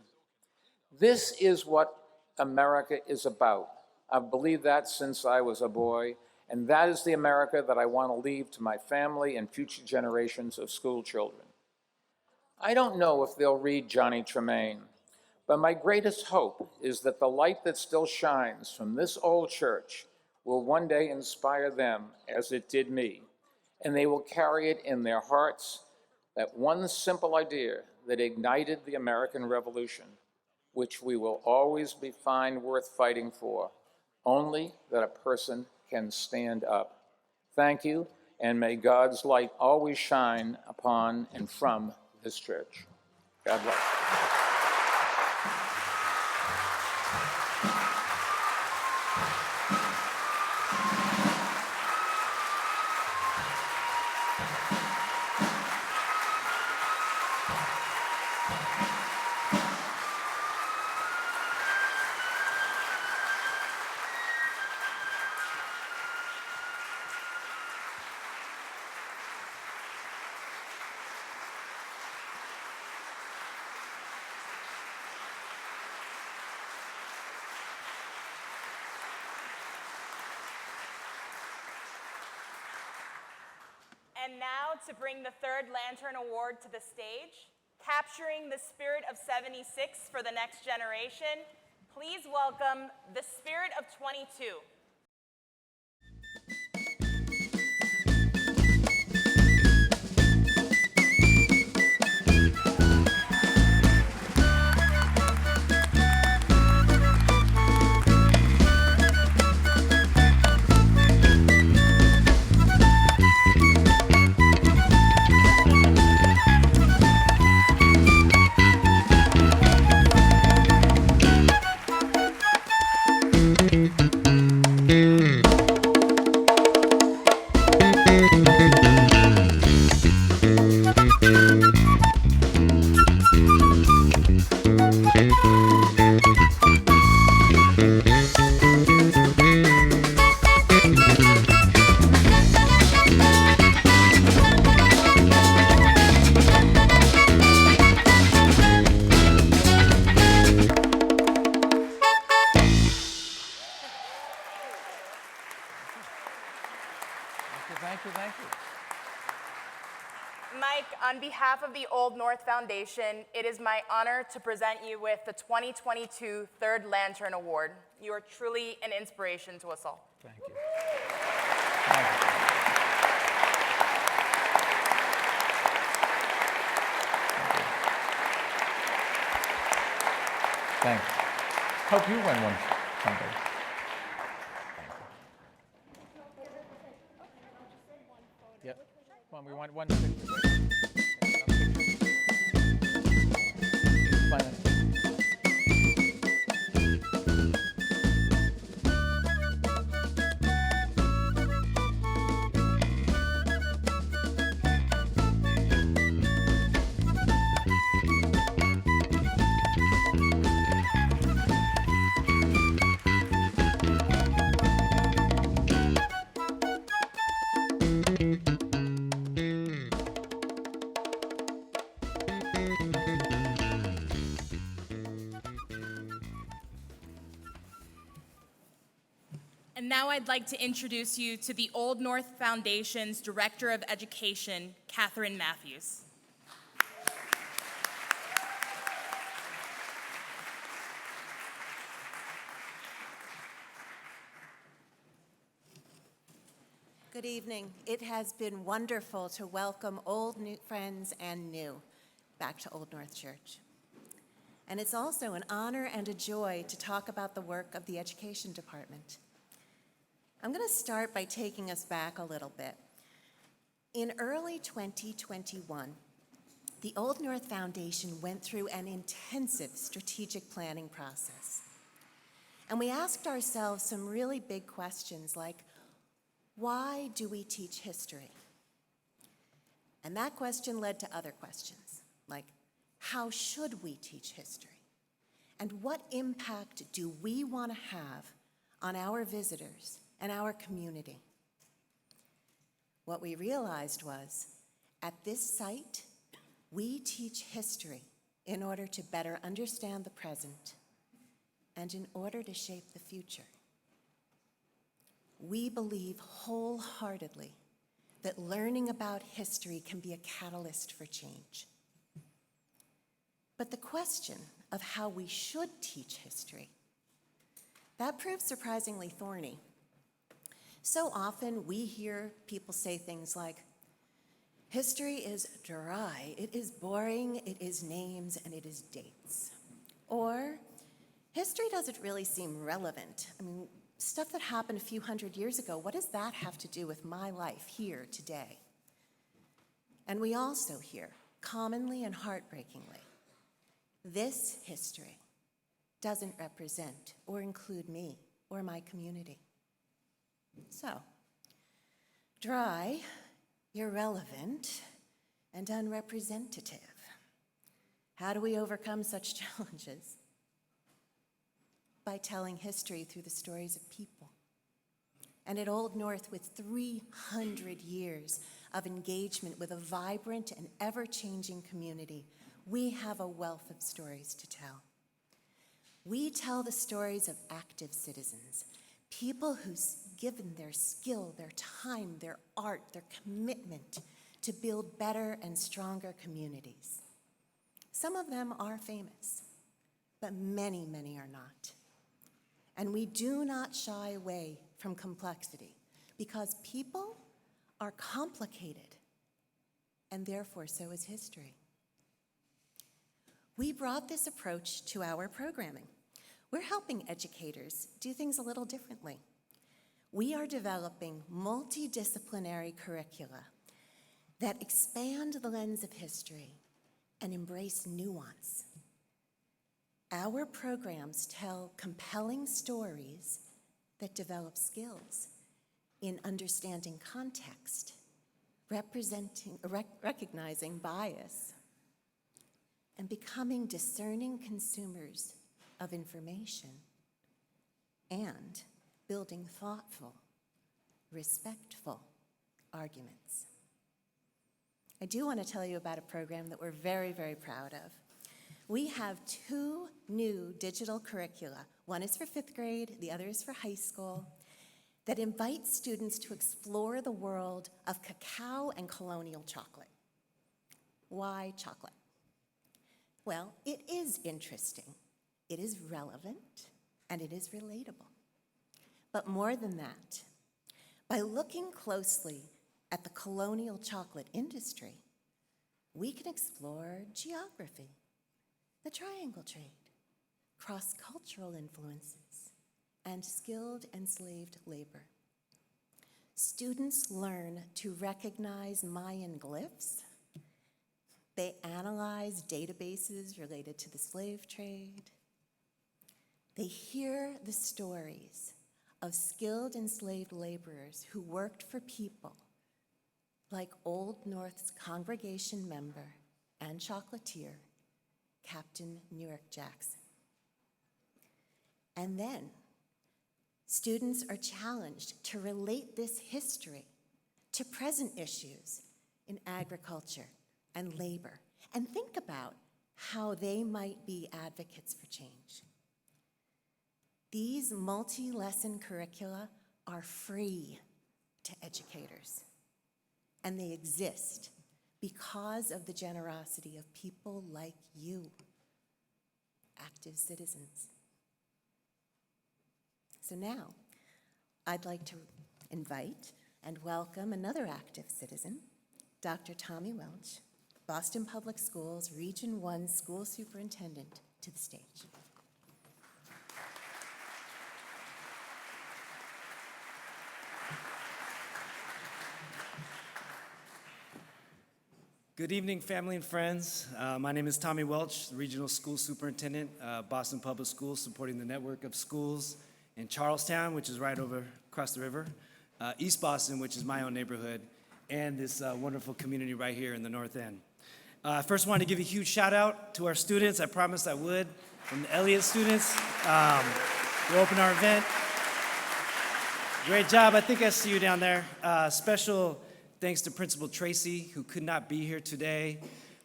This is what America is about. I've believed that since I was a boy, and that is the America that I want to leave to my family and future generations of school children. I don't know if they'll read Johnny Tremain, but my greatest hope is that the light that still shines from this old church will one day inspire them as it did me, and they will carry it in their hearts, that one simple idea that ignited the American Revolution, which we will always find worth fighting for, only that a person can stand up. Thank you, and may God's light always shine upon and from this church. God bless. And now to bring the third Lantern Award to the stage, capturing the spirit of '76 for the next generation, please welcome the Spirit of '22. Thank you. Mike, on behalf of the Old North Foundation, it is my honor to present you with the 2022 Third Lantern Award. You are truly an inspiration to us all. Thank you. Thank you. Thanks. Hope you win one someday. Yep. Come on, we want one picture. Fine. And now I'd like to introduce you to the Old North Foundation's Director of Education, Catherine Matthews. Good evening. It has been wonderful to welcome old new friends and new back to Old North Church. And it's also an honor and a joy to talk about the work of the Education Department. I'm going to start by taking us back a little bit. In early 2021, the Old North Foundation went through an intensive strategic planning process. And we asked ourselves some really big questions like, why do we teach history? And that question led to other questions, like, how should we teach history? And what impact do we want to have on our visitors and our community? What we realized was, at this site, we teach history in order to better understand the present and in order to shape the future. We believe wholeheartedly that learning about history can be a catalyst for change. But the question of how we should teach history, that proved surprisingly thorny. So often we hear people say things like, history is dry, it is boring, it is names, and it is dates. Or, history doesn't really seem relevant. I mean, stuff that happened a few hundred years ago, what does that have to do with my life here today? And we also hear, commonly and heartbreakingly, this history doesn't represent or include me or my community. So, dry, irrelevant, and unrepresentative. How do we overcome such challenges? By telling history through the stories of people. And at Old North, with 300 years of engagement with a vibrant and ever-changing community, we have a wealth of stories to tell. We tell the stories of active citizens, people who've given their skill, their time, their art, their commitment to build better and stronger communities. Some of them are famous, but many, many are not. And we do not shy away from complexity because people are complicated, and therefore so is history. We brought this approach to our programming. We're helping educators do things a little differently. We are developing multidisciplinary curricula that expand the lens of history and embrace nuance. Our programs tell compelling stories that develop skills in understanding context, recognizing bias, and becoming discerning consumers of information, and building thoughtful, respectful arguments. I do want to tell you about a program that we're very, very proud of. We have 2 new digital curricula. One is for 5th grade, the other is for high school, that invite students to explore the world of cacao and colonial chocolate. Why chocolate? Well, it is interesting, it is relevant, and it is relatable. But more than that, by looking closely at the colonial chocolate industry, we can explore geography, the triangle trade, cross-cultural influences, and skilled enslaved labor. students learn to recognize Mayan glyphs. They analyze databases related to the slave trade. They hear the stories of skilled enslaved laborers who worked for people like Old North's congregation member and chocolatier, Captain Newark Jackson. And then, students are challenged to relate this history to present issues in agriculture and labor, and think about how they might be advocates for change. These multi-lesson curricula are free to educators, and they exist because of the generosity of people like you, active citizens. So now, I'd like to invite and welcome another active citizen, Dr. Tommy Welch, Boston Public Schools Region 1 School Superintendent, to the stage. Good evening, family and friends. My name is Tommy Welch, Regional School Superintendent, Boston Public Schools, supporting the network of schools in Charlestown, which is right over across the river, East Boston, which is my own neighborhood, and this wonderful community right here in the North End. I first wanted to give a huge shout out to our students. I promised I would, from the Elliott students. We'll open our event. Great job. I think I see you down there. Special thanks to Principal Tracy, who could not be here today.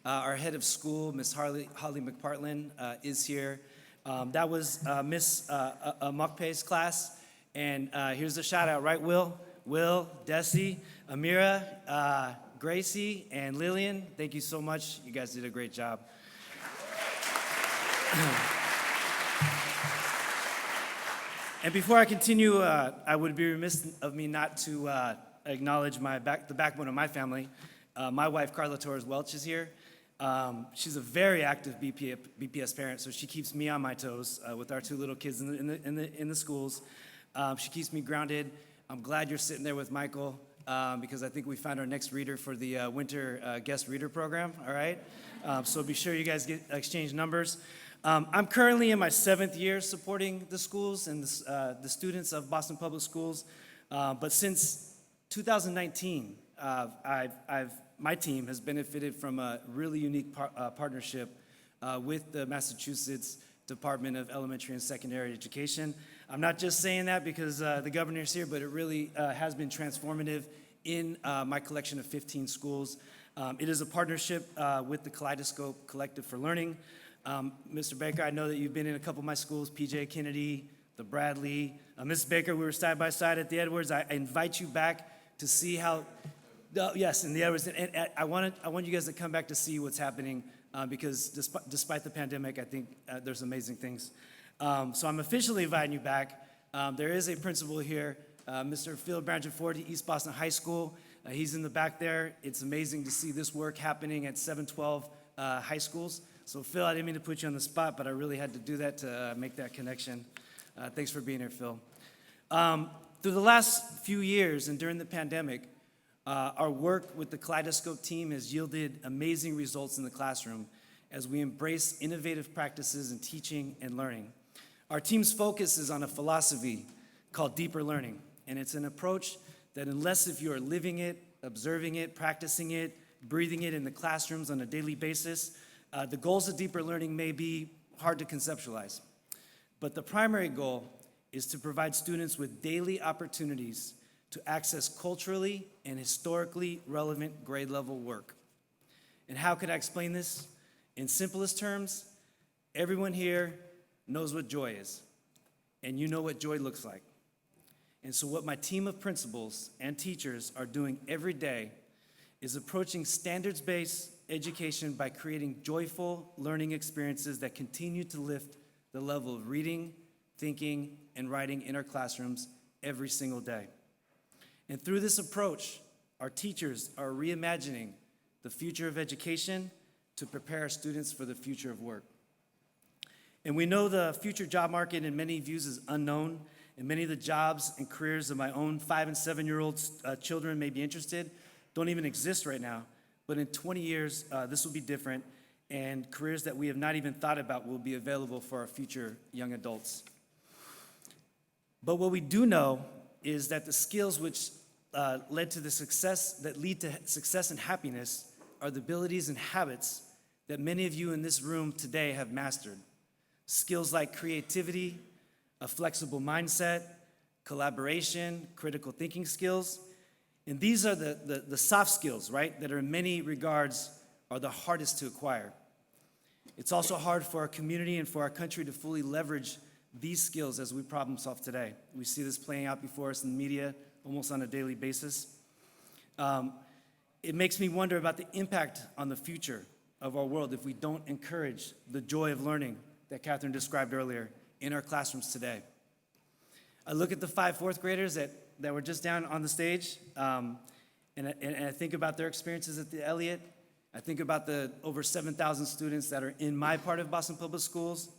Our head of school, Miss Holly McPartlin, is here. That was Miss Mukpe's class. And here's a shout out, right, Will, Desi, Amira, Gracie, and Lillian. Thank you so much. You guys did a great job. And before I continue, I would be remiss of me not to acknowledge the backbone of my family. My wife, Carla Torres Welch, is here. She's a very active BPS parent, so she keeps me on my toes with our two little kids in the schools. She keeps me grounded. I'm glad you're sitting there with Michael because I think we found our next reader for the winter guest reader program, all right? So be sure you guys exchange numbers. I'm currently in my 7th year supporting the schools and the students of Boston Public Schools, but since 2019, my team has benefited from a really unique partnership with the Massachusetts Department of Elementary and Secondary Education. I'm not just saying that because the governor's here, but it really has been transformative in my collection of 15 schools. It is a partnership with the Kaleidoscope Collective for Learning. Mr. Baker, I know that you've been in a couple of my schools, PJ Kennedy, the Bradley. Mrs. Baker, we were side by side at the Edwards. I invite you back to see how, yes, in the Edwards. And I want you guys to come back to see what's happening because despite the pandemic, I think there's amazing things. So I'm officially inviting you back. There is a principal here, Mr. Phil Branchford, East Boston High School. He's in the back there. It's amazing to see this work happening at 712 high schools. So Phil, I didn't mean to put you on the spot, but I really had to do that to make that connection. Thanks for being here, Phil. Through the last few years and during the pandemic, our work with the Kaleidoscope team has yielded amazing results in the classroom as we embrace innovative practices in teaching and learning. Our team's focus is on a philosophy called deeper learning, and it's an approach that unless if you are living it, observing it, practicing it, breathing it in the classrooms on a daily basis, the goals of deeper learning may be hard to conceptualize. But the primary goal is to provide students with daily opportunities to access culturally and historically relevant grade level work. And how could I explain this? In simplest terms, everyone here knows what joy is, and you know what joy looks like. And so what my team of principals and teachers are doing every day is approaching standards-based education by creating joyful learning experiences that continue to lift the level of reading, thinking, and writing in our classrooms every single day. And through this approach, our teachers are reimagining the future of education to prepare our students for the future of work. And we know the future job market in many views is unknown, and many of the jobs and careers of my own 5 and 7-year-old children may be interested don't even exist right now. But in 20 years, this will be different, and careers that we have not even thought about will be available for our future young adults. But what we do know is that the skills which lead to success and happiness are the abilities and habits that many of you in this room today have mastered. Skills like creativity, a flexible mindset, collaboration, critical thinking skills. And these are the soft skills, right, that are in many regards are the hardest to acquire. It's also hard for our community and for our country to fully leverage these skills as we problem solve today. We see this playing out before us in the media almost on a daily basis. It makes me wonder about the impact on the future of our world if we don't encourage the joy of learning that Catherine described earlier in our classrooms today. I look at the 5 fourth graders that were just down on the stage, and I think about their experiences at the Elliott. I think about the over 7,000 students that are in my part of Boston Public Schools.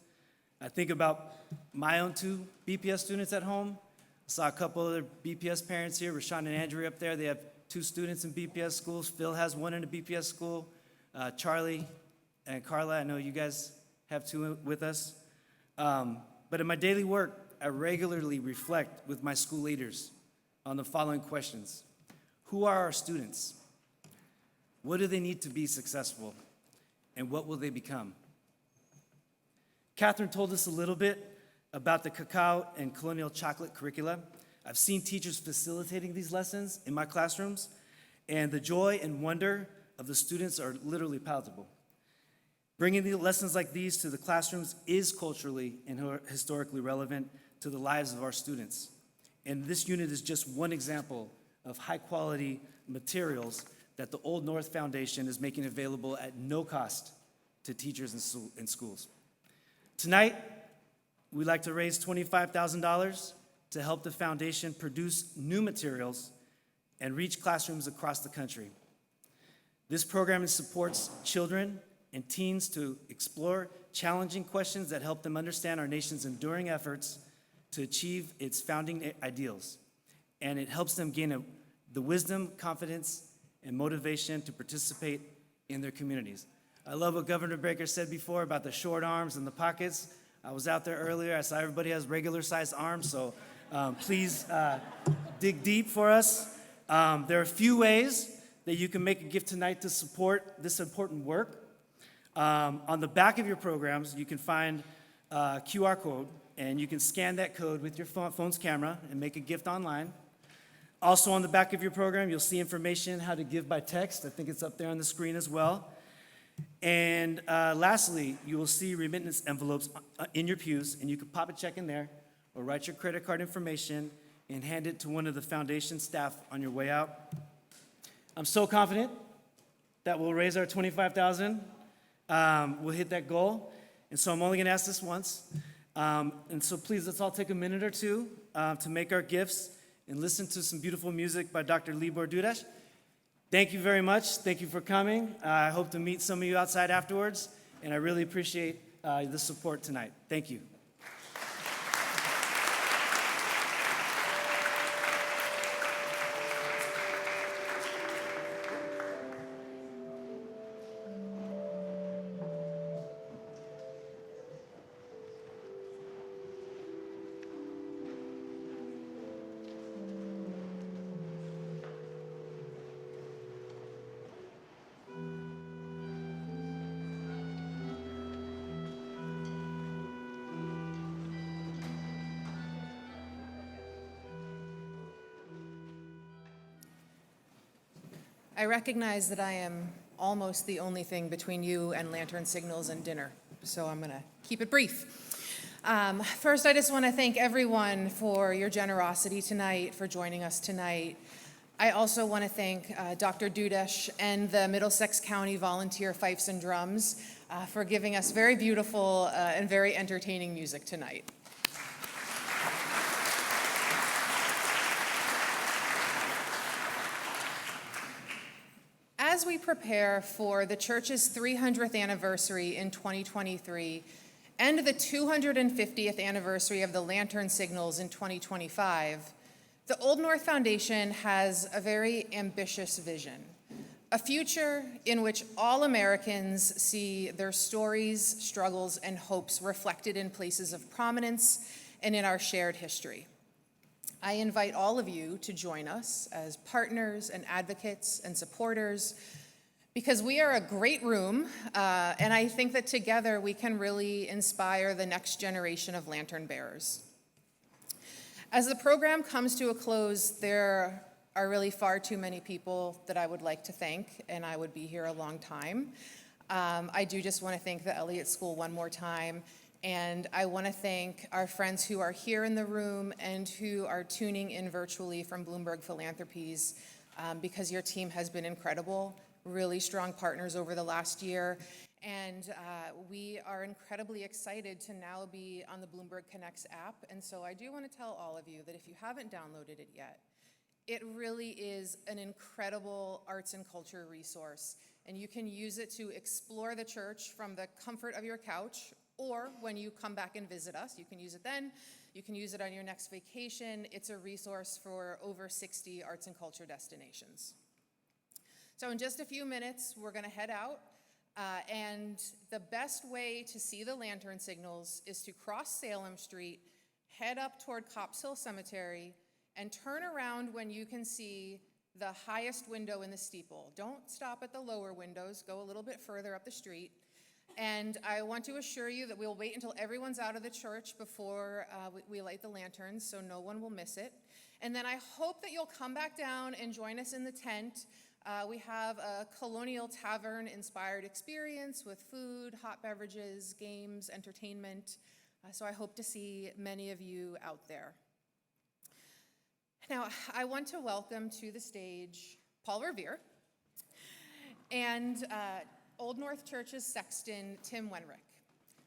I think about my own 2 BPS students at home. I saw a couple other BPS parents here, Rashawn and Andrew up there. They have 2 students in BPS schools. Phil has 1 in a BPS school. Charlie and Carla, I know you guys have 2 with us. But in my daily work, I regularly reflect with my school leaders on the following questions. Who are our students? What do they need to be successful? And what will they become? Catherine told us a little bit about the cacao and colonial chocolate curricula. I've seen teachers facilitating these lessons in my classrooms, and the joy and wonder of the students are literally palatable. Bringing the lessons like these to the classrooms is culturally and historically relevant to the lives of our students. And this unit is just one example of high-quality materials that the Old North Foundation is making available at no cost to teachers in schools. Tonight, we'd like to raise $25,000 to help the foundation produce new materials and reach classrooms across the country. This program supports children and teens to explore challenging questions that help them understand our nation's enduring efforts to achieve its founding ideals. And it helps them gain the wisdom, confidence, and motivation to participate in their communities. I love what Governor Baker said before about the short arms and the pockets. I was out there earlier. I saw everybody has regular-sized arms, so please dig deep for us. There are a few ways that you can make a gift tonight to support this important work. On the back of your programs, you can find a QR code, and you can scan that code with your phone's camera and make a gift online. Also on the back of your program, you'll see information how to give by text. I think it's up there on the screen as well. And lastly, you will see remittance envelopes in your pews, and you can pop a check in there or write your credit card information and hand it to one of the foundation staff on your way out. I'm so confident that we'll raise our $25,000. We'll hit that goal. And so I'm only going to ask this once. And so please, let's all take a minute or two to make our gifts and listen to some beautiful music by Dr. Libor Dudas. Thank you very much. Thank you for coming. I hope to meet some of you outside afterwards, and I really appreciate the support tonight. Thank you. I recognize that I am almost the only thing between you and lantern signals and dinner, so I'm going to keep it brief. First, I just want to thank everyone for your generosity tonight, for joining us tonight. I also want to thank Dr. Dudas and the Middlesex County Volunteer Fifes and Drums for giving us very beautiful and very entertaining music tonight. As we prepare for the church's 300th anniversary in 2023, and the 250th anniversary of the Lantern signals in 2025, the Old North Foundation has a very ambitious vision, a future in which all Americans see their stories, struggles, and hopes reflected in places of prominence and in our shared history. I invite all of you to join us as partners and advocates and supporters, because we are a great room, and I think that together we can really inspire the next generation of lantern bearers. As the program comes to a close, there are really far too many people that I would like to thank, and I would be here a long time. I do just want to thank the Elliott School one more time, and I want to thank our friends who are here in the room and who are tuning in virtually from Bloomberg Philanthropies, because your team has been incredible, really strong partners over the last year, and we are incredibly excited to now be on the Bloomberg Connects app. And so I do want to tell all of you that if you haven't downloaded it yet, it really is an incredible arts and culture resource, and you can use it to explore the church from the comfort of your couch, or when you come back and visit us, you can use it then. You can use it on your next vacation. It's a resource for over 60 arts and culture destinations. So in just a few minutes, we're going to head out, and the best way to see the lantern signals is to cross Salem Street, head up toward Cops Hill Cemetery, and turn around when you can see the highest window in the steeple. Don't stop at the lower windows, go a little bit further up the street. And I want to assure you that we'll wait until everyone's out of the church before we light the lanterns, so no one will miss it. And then I hope that you'll come back down and join us in the tent. We have a colonial tavern-inspired experience with food, hot beverages, games, entertainment. So I hope to see many of you out there. Now, I want to welcome to the stage Paul Revere and Old North Church's sexton, Tim Wenrick.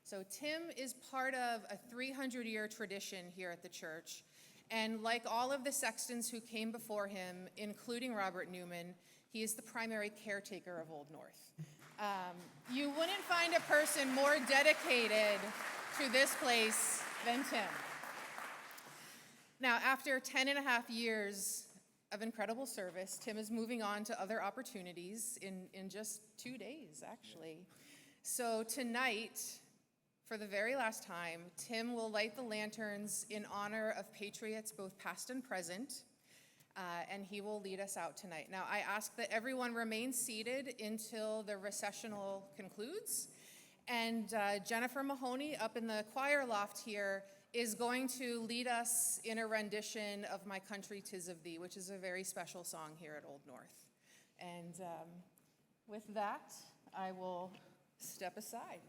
So Tim is part of a 300-year tradition here at the church, and like all of the sextons who came before him, including Robert Newman, he is the primary caretaker of Old North. You wouldn't find a person more dedicated to this place than Tim. Now, after 10 and a half years of incredible service, Tim is moving on to other opportunities in just 2 days, actually. So tonight, for the very last time, Tim will light the lanterns in honor of patriots both past and present, and he will lead us out tonight. Now, I ask that everyone remain seated until the recessional concludes, and Jennifer Mahoney up in the choir loft here is going to lead us in a rendition of My Country 'Tis of Thee, which is a very special song here at Old North. And with that, I will step aside.